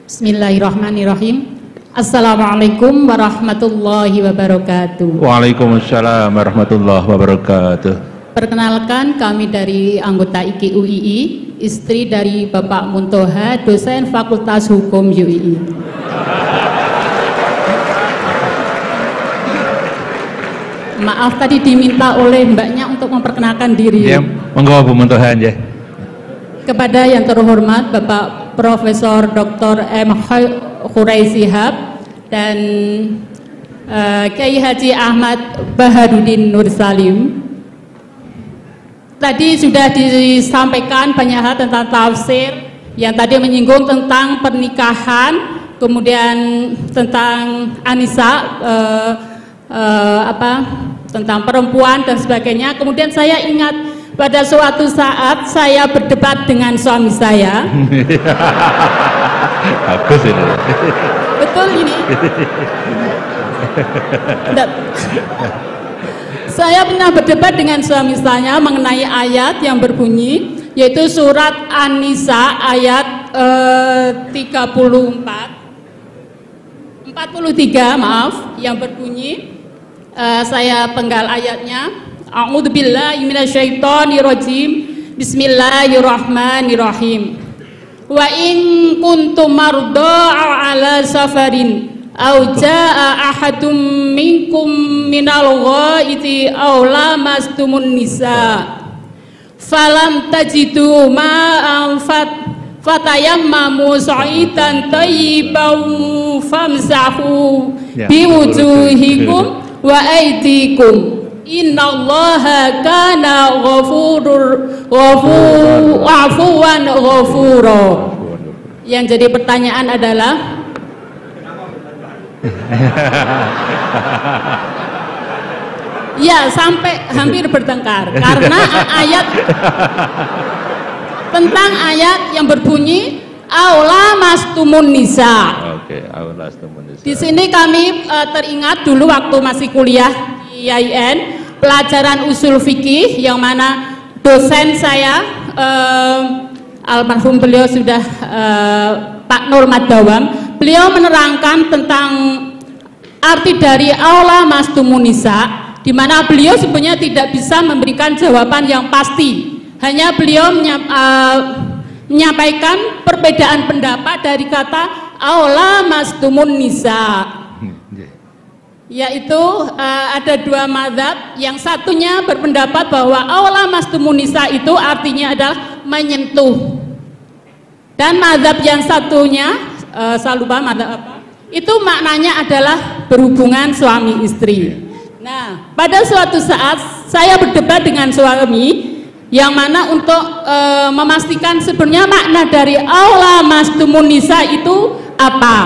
Bismillahirrahmanirrahim. Assalamualaikum warahmatullahi wabarakatuh. Waalaikumsalam warahmatullahi wabarakatuh. Perkenalkan, kami dari anggota IKI UII, istri dari Bapak Muntoha, dosen Fakultas Hukum UII. Maaf, tadi diminta oleh mbaknya untuk memperkenalkan diri. Ya, monggo Bu Muntoha ya. Kepada yang terhormat Bapak Profesor Dr. M. Khurai Shihab dan Kiai Haji Ahmad Baharudin Nur Salim. Tadi sudah disampaikan banyak hal tentang tafsir, yang tadi menyinggung tentang pernikahan, kemudian tentang Anisa, tentang perempuan dan sebagainya. Kemudian saya ingat pada suatu saat saya berdebat dengan suami saya. Bagus ini. Betul ini. Saya pernah berdebat dengan suami saya mengenai ayat yang berbunyi, yaitu surat An-Nisa ayat 43 maaf, yang berbunyi, saya penggal ayatnya. A'udzubillahi minasyaitonirrajim. Bismillahirrahmanirrahim. Wa in kuntum mardaa ala safarin aw jaa ahadum minkum minal ghaiti aw lamastumun nisa falam tajidu ma'an fatayammamu sa'idan thayyiban famsahu biwujuhikum wa aydikum innallaha kana afuwan ghafura. Yang jadi pertanyaan adalah ya, sampai hampir bertengkar karena ayat tentang ayat yang berbunyi aula mastumun nisa. Oke, aula mastumun nisa. Di sini kami teringat dulu waktu masih kuliah di IAIN, pelajaran usul fikih, yang mana dosen saya almarhum beliau sudah Pak Nur Madawam. Beliau menerangkan tentang arti dari aula mastumun nisa, di mana beliau sebenarnya tidak bisa memberikan jawaban yang pasti. Hanya beliau menyampaikan perbedaan pendapat dari kata aula mastumun nisa, yaitu ada dua mazhab. Yang satunya berpendapat bahwa aula mastumun nisa itu artinya adalah menyentuh, dan mazhab yang satunya saya lupa mazhab apa, itu maknanya adalah berhubungan suami istri. Nah, pada suatu saat saya berdebat dengan suami, yang mana untuk memastikan sebenarnya makna dari aula mastumun nisa itu apa.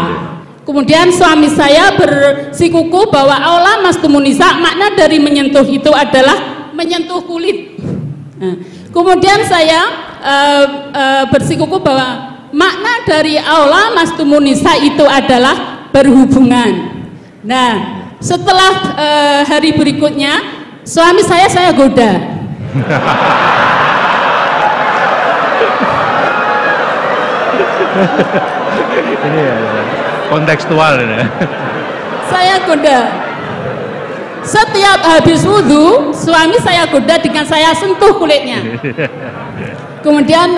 Kemudian suami saya bersikukuh bahwa aula mastumun nisa, makna dari menyentuh itu adalah menyentuh kulit. Nah, kemudian saya bersikukuh bahwa makna dari aula mastumun nisa itu adalah berhubungan. Nah, setelah hari berikutnya suami saya goda. Ini ya, kontekstual ini. Saya goda. Setiap habis wudhu, suami saya goda dengan saya sentuh kulitnya. Kemudian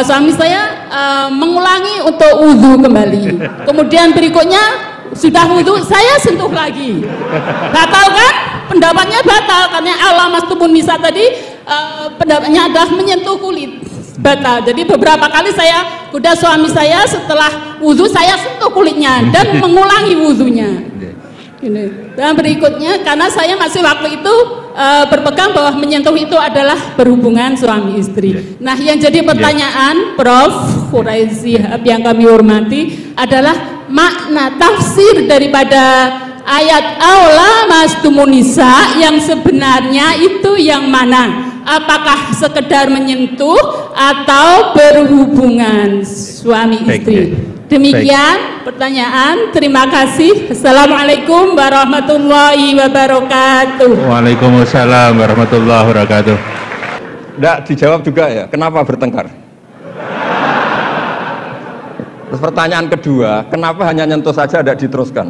suami saya mengulangi untuk wudhu kembali. Kemudian berikutnya sudah wudhu, saya sentuh lagi. Batal kan? Pendapatnya batal karena aula mastumun nisa tadi pendapatnya adalah menyentuh kulit. Batal. Jadi beberapa kali saya goda suami saya, setelah wudhu saya sentuh kulitnya dan mengulangi wudhunya. Ini. Dan berikutnya, karena saya masih waktu itu berpegang bahwa menyentuh itu adalah berhubungan suami istri. Nah, yang jadi pertanyaan Prof. Khurai Shihab yang kami hormati adalah makna tafsir daripada ayat aula mastumun nisa yang sebenarnya itu yang mana? Apakah sekedar menyentuh atau berhubungan suami istri? Demikian pertanyaan. Terima kasih. Assalamualaikum warahmatullahi wabarakatuh. Waalaikumsalam warahmatullahi wabarakatuh. Tidak dijawab juga ya, kenapa bertengkar? Terus pertanyaan kedua, kenapa hanya nyentuh saja tidak diteruskan?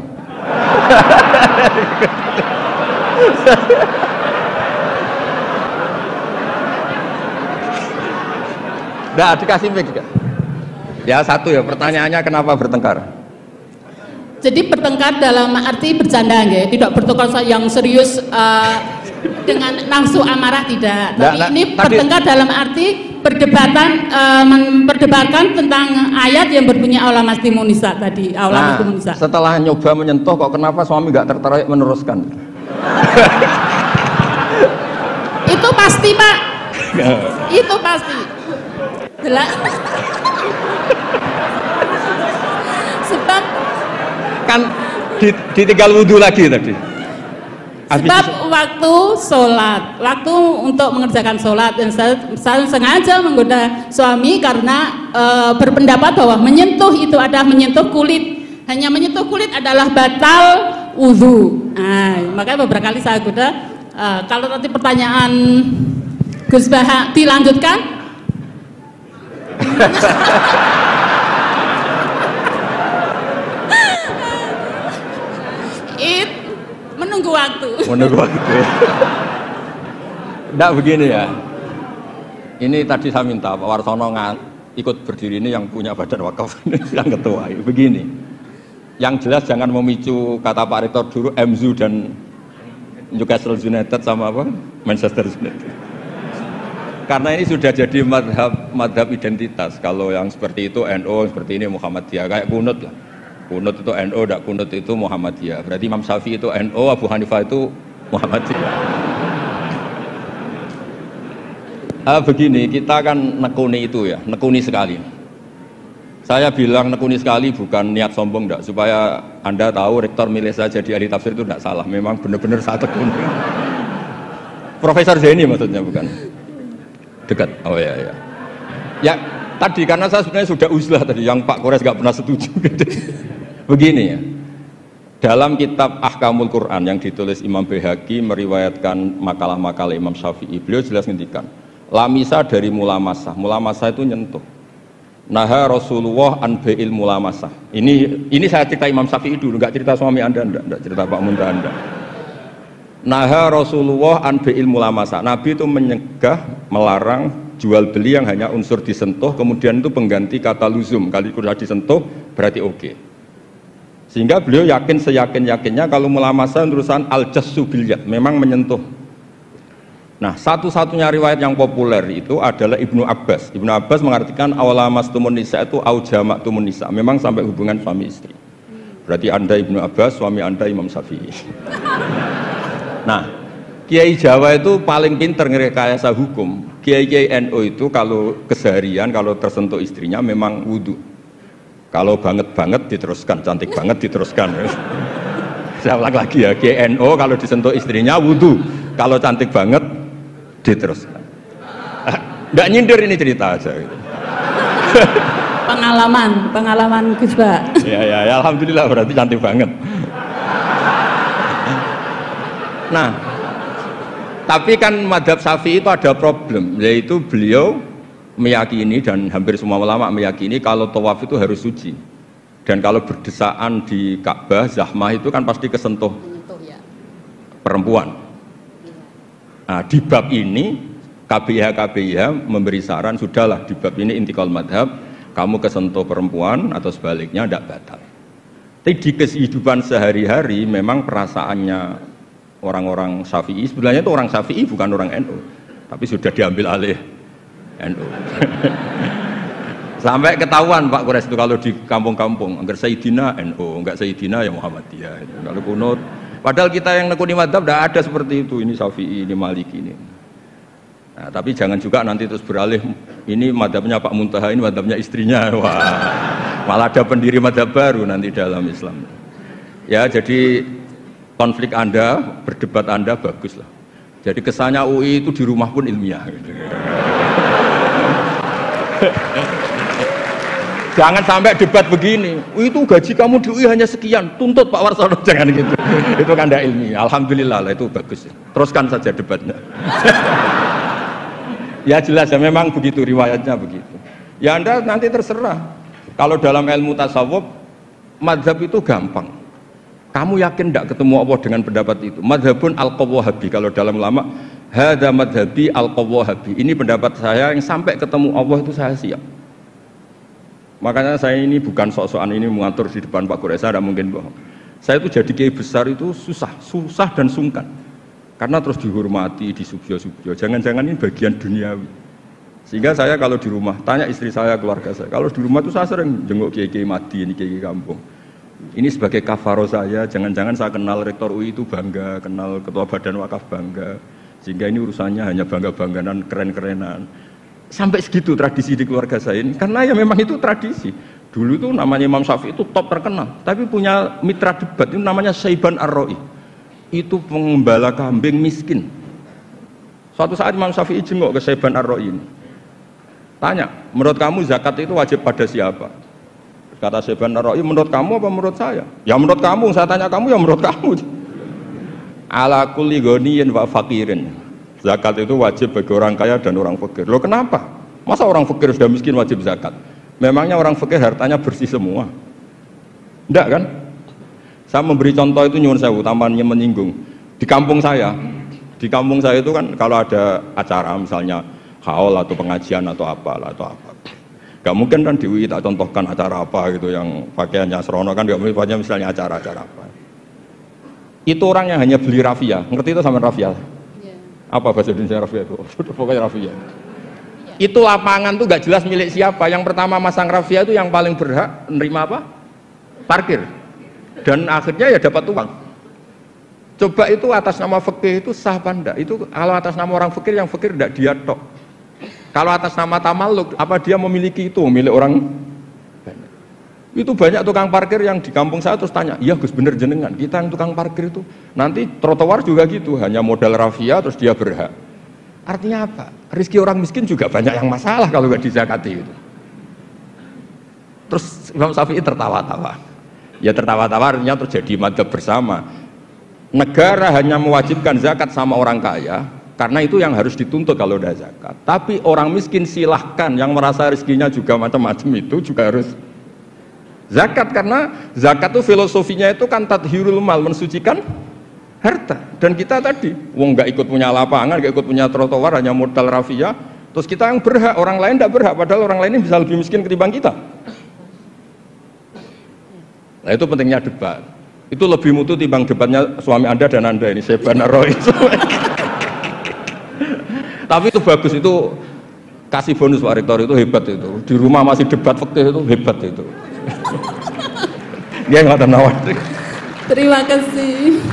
Nah, dikasih mic juga. Ya satu ya, pertanyaannya kenapa bertengkar? Jadi bertengkar dalam arti bercanda ya, tidak bertengkar yang serius dengan nafsu amarah tidak. Tapi ini bertengkar dalam arti perdebatan memperdebatkan tentang ayat yang berbunyi aula mastimunisa tadi, aula mastimunisa. Setelah nyoba menyentuh kok kenapa suami nggak tertarik meneruskan? Itu pasti, Pak. Itu pasti. Sebab kan ditinggal wudhu lagi tadi. Sebab waktu sholat, waktu untuk mengerjakan sholat, dan saya sengaja menggoda suami karena berpendapat bahwa menyentuh itu adalah menyentuh kulit, hanya menyentuh kulit adalah batal wudhu. Nah, makanya beberapa kali saya goda. Kalau nanti pertanyaan Gus Baha dilanjutkan. Menunggu waktu. Menunggu waktu. Nggak begini ya. Ini tadi saya minta Pak Warsono ikut berdiri ini yang punya badan wakaf yang ketua. Begini. Yang jelas jangan memicu kata Pak Rektor dulu MZU dan Newcastle United sama apa? Manchester United. Karena ini sudah jadi madhab identitas. Kalau yang seperti itu NU, seperti ini Muhammadiyah, kayak kunut lah. Kunut itu NU, tidak kunut itu Muhammadiyah. Berarti Imam Syafi'i itu NU, Abu Hanifah itu Muhammadiyah. Begini, kita kan nekuni itu ya, nekuni sekali. Saya bilang nekuni sekali bukan niat sombong, enggak, supaya Anda tahu Rektor milih saya jadi ahli tafsir itu tidak salah. Memang benar-benar saya tekuni. Profesor Zaini maksudnya bukan? Dekat. Oh ya ya. Ya tadi karena saya sebenarnya sudah uzlah tadi yang Pak Kores nggak pernah setuju. Begini ya. Dalam kitab Ahkamul Quran yang ditulis Imam Baihaqi meriwayatkan makalah-makalah Imam Syafi'i, beliau jelas ngendikan, lamisa dari mulamasah. Mulamasah itu nyentuh. Naha Rasulullah an bai'il mulamasah. Ini saya cerita Imam Syafi'i dulu, nggak cerita suami Anda, enggak cerita Pak Munta Anda. Naha Rasulullah an bai'il mulamasah. Nabi itu menyegah, melarang jual beli yang hanya unsur disentuh, kemudian itu pengganti kata luzum. Kali sudah disentuh berarti oke. Sehingga beliau yakin seyakin-yakinnya kalau mulamasah urusan al-jassu bil yad, memang menyentuh. Nah, satu-satunya riwayat yang populer itu adalah Ibnu Abbas. Ibnu Abbas mengartikan awalamastumun nisa itu au jama'tumun nisa, memang sampai hubungan suami istri. Berarti Anda Ibnu Abbas, suami Anda Imam Syafi'i. Nah, Kiai Jawa itu paling pinter ngerekayasa hukum. Kiai NU itu kalau keseharian, kalau tersentuh istrinya memang wudhu. Kalau banget diteruskan, cantik banget diteruskan. Saya ulang lagi ya, Kiai NU kalau disentuh istrinya wudhu. Kalau cantik banget diteruskan. Nggak nyindir ini cerita aja. Gitu. Pengalaman Gus Ba. Ya, alhamdulillah berarti cantik banget. Nah, tapi kan madhab Syafi'i itu ada problem, yaitu beliau meyakini dan hampir semua ulama meyakini kalau tawaf itu harus suci, dan kalau berdesaan di Ka'bah zahmah itu kan pasti kesentuh perempuan. Nah, di bab ini KBIH memberi saran, sudahlah di bab ini intikal madhab, kamu kesentuh perempuan atau sebaliknya tidak batal. Tapi di kehidupan sehari-hari memang perasaannya orang-orang Syafi'i, sebenarnya itu orang Syafi'i bukan orang NU, tapi sudah diambil alih NU. Sampai ketahuan Pak Kores itu kalau di kampung-kampung, enggak Sayyidina NU, enggak Sayyidina ya Muhammadiyah. Kalau kunut, padahal kita yang nekuni madhab tidak ada seperti itu, ini Syafi'i, ini Maliki ini. Nah, tapi jangan juga nanti terus beralih, ini madhabnya Pak Muntaha, ini madhabnya istrinya. Wah, malah ada pendiri madhab baru nanti dalam Islam. Ya, jadi konflik Anda, berdebat Anda bagus lah. Jadi kesannya UI itu di rumah pun ilmiah. Jangan sampai debat begini. Itu gaji kamu di UI hanya sekian, tuntut Pak Warsono, jangan gitu. Itu kan tidak ilmiah. Alhamdulillah lah itu bagus. Teruskan saja debatnya. Ya jelas ya memang begitu riwayatnya begitu. Ya Anda nanti terserah. Kalau dalam ilmu tasawuf, mazhab itu gampang. Kamu yakin tidak ketemu Allah dengan pendapat itu? Mazhabun al-Qawahabi. Kalau dalam ulama, hadza madhabi al-Qawahabi. Ini pendapat saya yang sampai ketemu Allah itu saya siap. Makanya saya ini bukan sok-sokan ini mengatur di depan Pak Quraisy, tidak mungkin bohong. Saya itu jadi kiai besar itu susah dan sungkan. Karena terus dihormati, disubyo-subyo. Jangan-jangan ini bagian duniawi. Sehingga saya kalau di rumah, tanya istri saya, keluarga saya. Kalau di rumah itu saya sering jenguk kiai-kiai mati, ini kiai kampung. Ini sebagai kafaro saya, jangan-jangan saya kenal Rektor UI itu bangga, kenal Ketua Badan Wakaf bangga. Sehingga ini urusannya hanya bangga-bangganan, keren-kerenan. Sampai segitu tradisi di keluarga saya ini. Karena ya memang itu tradisi. Dulu itu namanya Imam Syafi'i itu top terkenal. Tapi punya mitra debat, itu namanya Syaiban Ar-Ra'i. Itu pengembala kambing miskin. Suatu saat Imam Syafi'i jenguk ke Syaiban Ar-Ra'i ini. Tanya, menurut kamu zakat itu wajib pada siapa? Kata Syaiban Ar-Ra'i, menurut kamu apa menurut saya? Ya menurut kamu, saya tanya kamu ya menurut kamu. Ala kulli ghaniyin wa faqirin. Zakat itu wajib bagi orang kaya dan orang fakir. Loh kenapa? Masa orang fakir sudah miskin wajib zakat? Memangnya orang fakir hartanya bersih semua? Enggak kan? Saya memberi contoh itu nyuwun sewu, tamannya menyinggung. Di kampung saya itu kan kalau ada acara misalnya haul atau pengajian atau apa. Gak mungkin kan di UI tak contohkan acara apa gitu yang pakaiannya serono kan, gak mungkin misalnya acara-acara apa. Itu orang yang hanya beli rafia, ngerti itu sama rafia? Apa bahasa Indonesia rafia itu? Pokoknya rafia. Itu lapangan tuh gak jelas milik siapa. Yang pertama masang rafia itu yang paling berhak menerima apa? Parkir. Dan akhirnya ya dapat uang. Coba itu atas nama fikih itu sah apa enggak? Itu kalau atas nama orang fikir, yang fikir enggak dia tok. Kalau atas nama tamaluk, apa dia memiliki itu, milik orang banyak. Itu banyak tukang parkir yang di kampung saya terus tanya, iya Gus bener jenengan, kita yang tukang parkir itu nanti trotoar juga gitu, hanya modal rafia terus dia berhak. Artinya apa? Rezeki orang miskin juga banyak yang masalah kalau nggak dizakati itu. Terus Imam Syafi'i tertawa-tawa. Ya tertawa-tawa artinya terjadi madzhab bersama. Negara hanya mewajibkan zakat sama orang kaya karena itu yang harus dituntut kalau udah zakat. Tapi orang miskin silahkan, yang merasa rezekinya juga macam-macam itu juga harus zakat, karena zakat itu filosofinya itu kan tathhirul mal, mensucikan harta. Dan kita tadi, wong nggak ikut punya lapangan, nggak ikut punya trotoar, hanya modal rafia, terus kita yang berhak, orang lain tidak berhak, padahal orang lain ini bisa lebih miskin ketimbang kita. Nah itu pentingnya debat. Itu lebih mutu timbang debatnya suami Anda dan Anda ini, Syaiban Ar-Ra'i. Tapi itu bagus, itu kasih bonus Pak Rektor, itu hebat itu. Di rumah masih debat fikih itu hebat itu. Dia nggak tahu. Terima kasih.